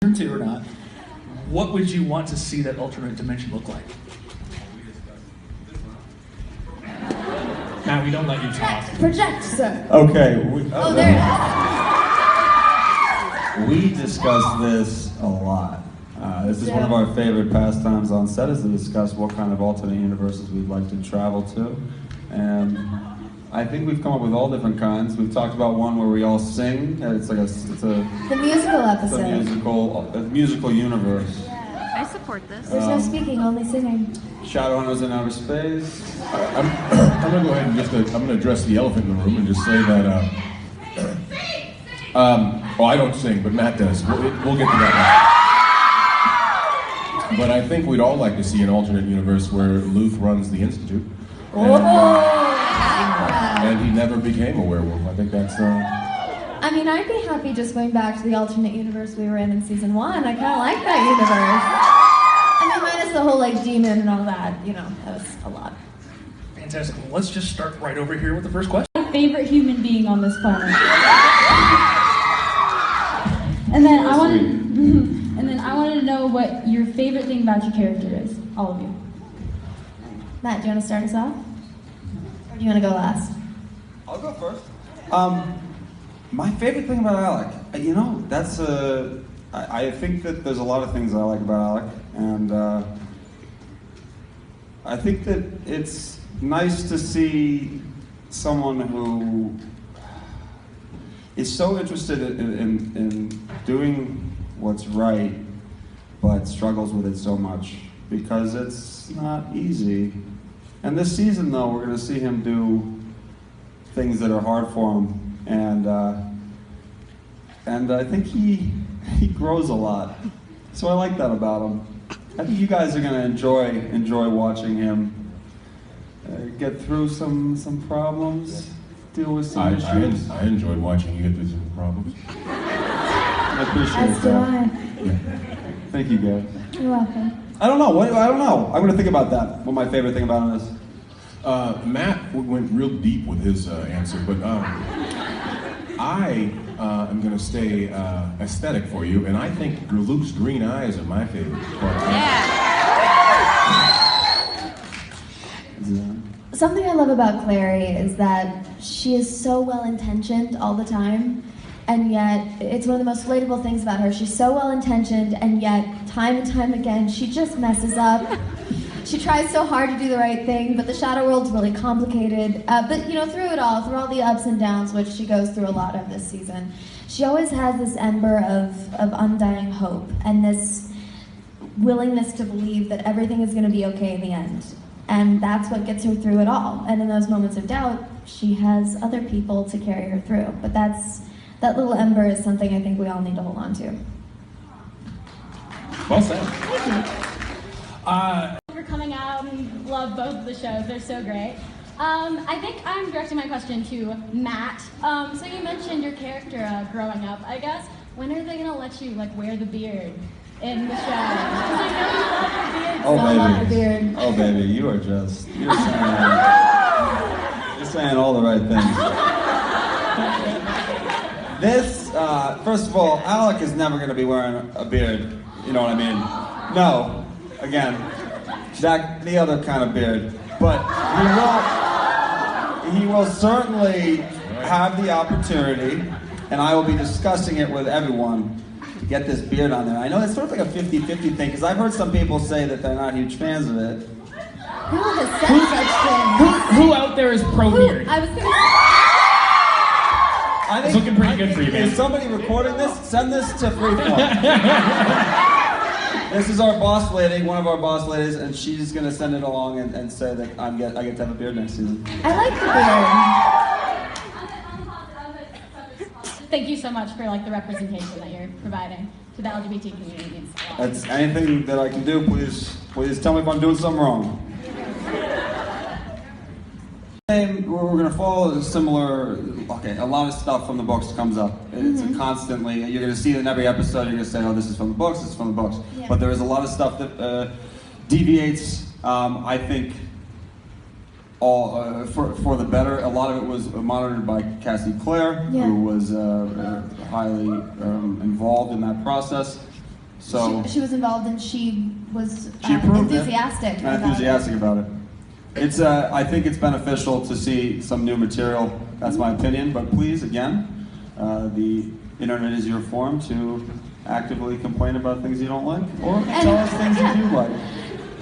to or not, what would you want to see that alternate dimension look like? Matt, we don't let you talk. Project, sir. Okay. There it is. We discuss this a lot. This is one of our favorite pastimes on set, is to discuss what kind of alternate universes we'd like to travel to. And I think we've come up with all different kinds. We've talked about one where we all sing. It's a the musical episode. a musical universe. I support this. There's no speaking, only singing. Shadowhunters in outer space. I'm going to go ahead and I'm going to address the elephant in the room and just say that, well, I don't sing, but Matt does. We'll get to that now. But I think we'd all like to see an alternate universe where Luth runs the Institute. And he never became a werewolf. I think that's... I mean, I'd be happy just going back to the alternate universe we were in season 1. I kind of like that universe. I mean, minus the whole, demon and all that, that was a lot. Fantastic. Well, let's just start right over here with the first question. My favorite human being on this planet. And then I wanted to know what your favorite thing about your character is, all of you. Matt, do you want to start us off? Or do you want to go last? I'll go first. My favorite thing about Alec, I think that there's a lot of things I like about Alec, and I think that it's nice to see someone who is so interested in doing what's right, but struggles with it so much, because it's not easy. And this season, though, we're going to see him do things that are hard for him, and I think he grows a lot. So I like that about him. I think you guys are going to enjoy watching him get through some problems, deal with some issues. I enjoyed watching you get through some problems. I appreciate As do I. Yeah. Thank you, guys. You're welcome. I don't know. I'm going to think about that. What my favorite thing about him is. Matt went real deep with his answer, but I am going to stay aesthetic for you, and I think Luke's green eyes are my favorite part. Yeah. Something I love about Clary is that she is so well-intentioned all the time, and yet it's one of the most relatable things about her. She's so well-intentioned, and yet time and time again she just messes up. She tries so hard to do the right thing, but the shadow world's really complicated. But through it all, through all the ups and downs, which she goes through a lot of this season, she always has this ember of undying hope and this willingness to believe that everything is going to be okay in the end. And that's what gets her through it all. And in those moments of doubt, she has other people to carry her through. But that little ember is something I think we all need to hold on to. Well said. Thank you. For coming out and love both of the shows. They're so great. I think I'm directing my question to Matt. So you mentioned your character growing up, I guess. When are they going to let you wear the beard in the show? Because I know you love the beard. Oh, baby. love the beard. Oh, baby, you're saying all the right things. First of all, Alec is never going to be wearing a beard. You know what I mean? No. Again, the other kind of beard. But he will certainly have the opportunity, and I will be discussing it with everyone, to get this beard on there. I know it's sort of like a 50-50 thing, because I've heard some people say that they're not huge fans of it. Who has said such things? Who out there is pro beard? I was going to say... It's looking pretty good for you, man. Is somebody recording this? Send this to Freeform. This is our boss lady, one of our boss ladies, and she's going to send it along and say that I get to have a beard next season. I like the beard. Thank you so much for the representation that you're providing to the LGBT community. It's a lot. That's anything that I can do. Please tell me if I'm doing something wrong. We're going to follow a similar. Okay, a lot of stuff from the books comes up. It's constantly. You're going to see it in every episode. You're going to say, "Oh, this is from the books. This is from the books." Yeah. But there is a lot of stuff that deviates. I think all for the better. A lot of it was monitored by Cassie Clare, Yeah. who was highly involved in that process. So she was involved and she was she approved enthusiastic. it. And enthusiastic about it. It's I think it's beneficial to see some new material. That's my opinion. But please, again, the internet is your forum to actively complain about things you don't like, or tell us things you do like.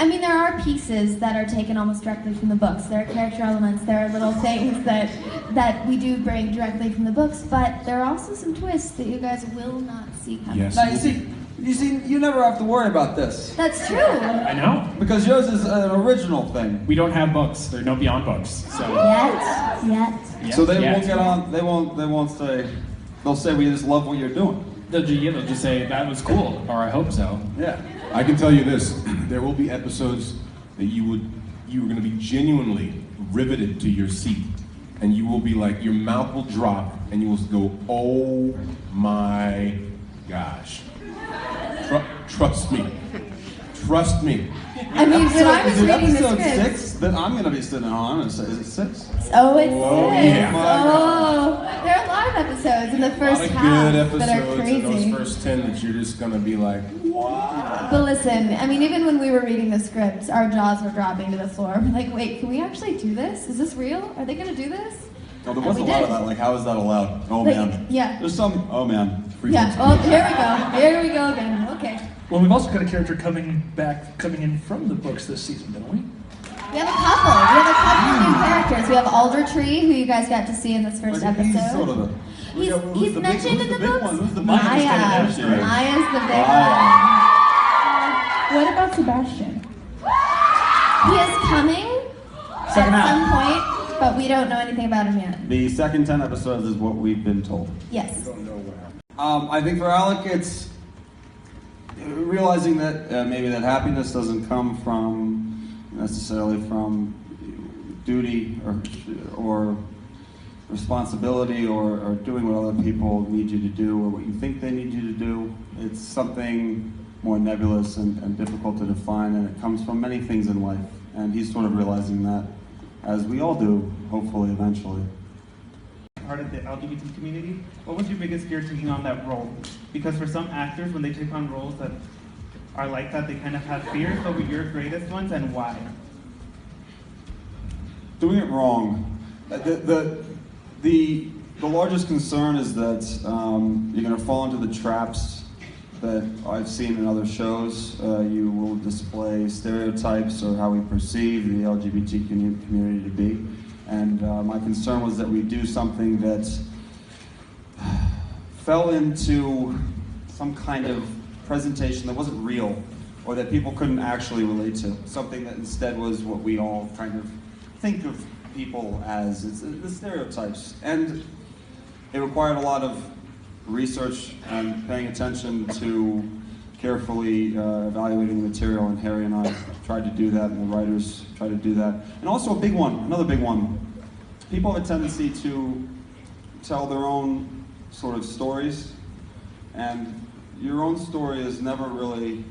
I mean, there are pieces that are taken almost directly from the books. There are character elements, there are little things that we do bring directly from the books, but there are also some twists that you guys will not see coming. Yes. Now you see, you never have to worry about this That's true. I know. because yours is an original thing. We don't have books. There are no Beyond books. So. Yet. So they Yeah. won't get on. They won't say. They'll say we just love what you're doing. They'll just say that was cool, or I hope so. Yeah. I can tell you this: there will be episodes that you are going to be genuinely riveted to your seat, and you will be like, your mouth will drop, and you will go, "Oh my gosh!" Trust me. Trust me. I mean, when I was Is it reading the episode script. 6 that I'm going to be sitting on? I'm going to say, is it 6? Oh, it's Oh, six. yeah. Oh, there are a lot of episodes in the A lot first of half good that are episodes in crazy. those first 10 that you're just going to be like, what? But listen, I mean, even when we were reading the scripts, our jaws were dropping to the floor. We're like, wait, can we actually do this? Is this real? Are they going to do this? Oh, there And was we a lot did. of that. Like, how is that allowed? Oh, Like, man. yeah. There's some, oh, man. Yeah. Oh, here we go. Here we go again. Okay. Well, we've also got a character coming in from the books this season, don't we? We have a couple. We have a couple of new characters. We have Alder Tree, who you guys got to see in this first episode. He's sort of the... He's mentioned in the books. Who's the big Maya. one? Maya's the big Maya. one. What about Sebastian? He is coming Second at half. some point, but we don't know anything about him yet. The second 10 episodes is what we've been told. Yes. I think for Alec, it's realizing that maybe that happiness doesn't come from necessarily from duty or responsibility or doing what other people need you to do or what you think they need you to do. It's something more nebulous and difficult to define, and it comes from many things in life. And he's sort of realizing that, as we all do, hopefully, eventually. Part of the LGBT community, what was your biggest fear taking on that role? Because for some actors, when they take on roles that are like that, they kind of have fears. What were your greatest ones and why? Doing it wrong. The largest concern is that you're going to fall into the traps that I've seen in other shows. You will display stereotypes or how we perceive the LGBT community to be. And my concern was that we do something that fell into some kind of presentation that wasn't real or that people couldn't actually relate to. Something that instead was what we all kind of think of people as. It's the stereotypes. And it required a lot of research and paying attention to carefully evaluating the material, and Harry and I tried to do that, and the writers tried to do that. And also a big one, another big one. People have a tendency to tell their own sort of stories, and your own story is never really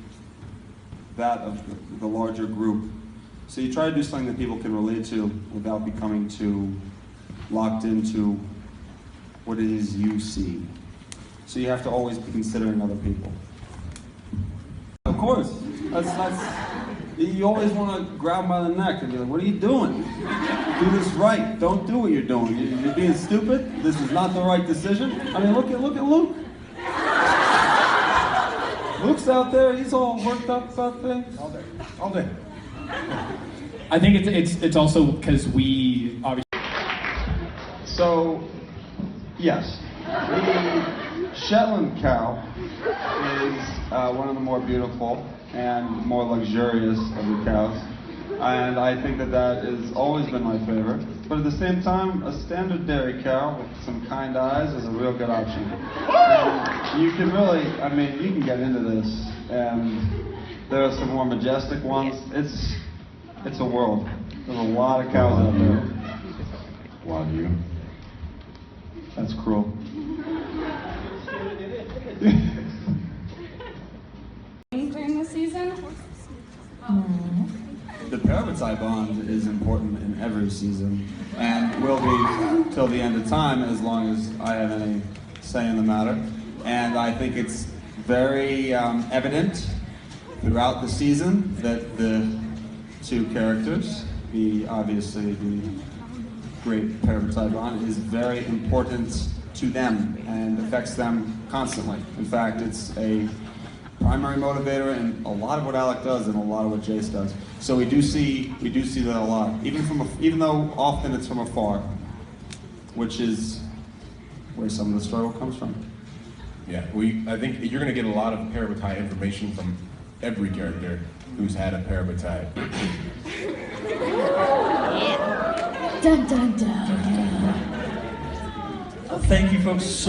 that of the larger group. So you try to do something that people can relate to without becoming too locked into what it is you see. So you have to always be considering other people. Of course. You always want to grab them by the neck and be like, what are you doing? Do this right. Don't do what you're doing. You're being stupid. This is not the right decision. I mean, look at Luke. Luke's out there. He's all worked up about things. All day. I think it's also because we obviously. So, yes, the Shetland cow is one of the more beautiful and more luxurious of the cows, and I think that has always been my favorite. But at the same time, a standard dairy cow with some kind eyes is a real good option. And you can really, you can get into this, and there are some more majestic ones. It's a world. There's a lot of cows out there. Wow, you. That's cruel. During the season? The parasite bond is important in every season, and will be till the end of time as long as I have any say in the matter. And I think it's very evident throughout the season that the two characters, obviously the great Parabatai bond, is very important to them and affects them constantly. In fact, it's a primary motivator in a lot of what Alec does and a lot of what Jace does. So we do see that a lot, even though often it's from afar, which is where some of the struggle comes from. Yeah, I think you're going to get a lot of Parabatai information from every character who's had a Parabatai. Dun dun dun. Thank you folks so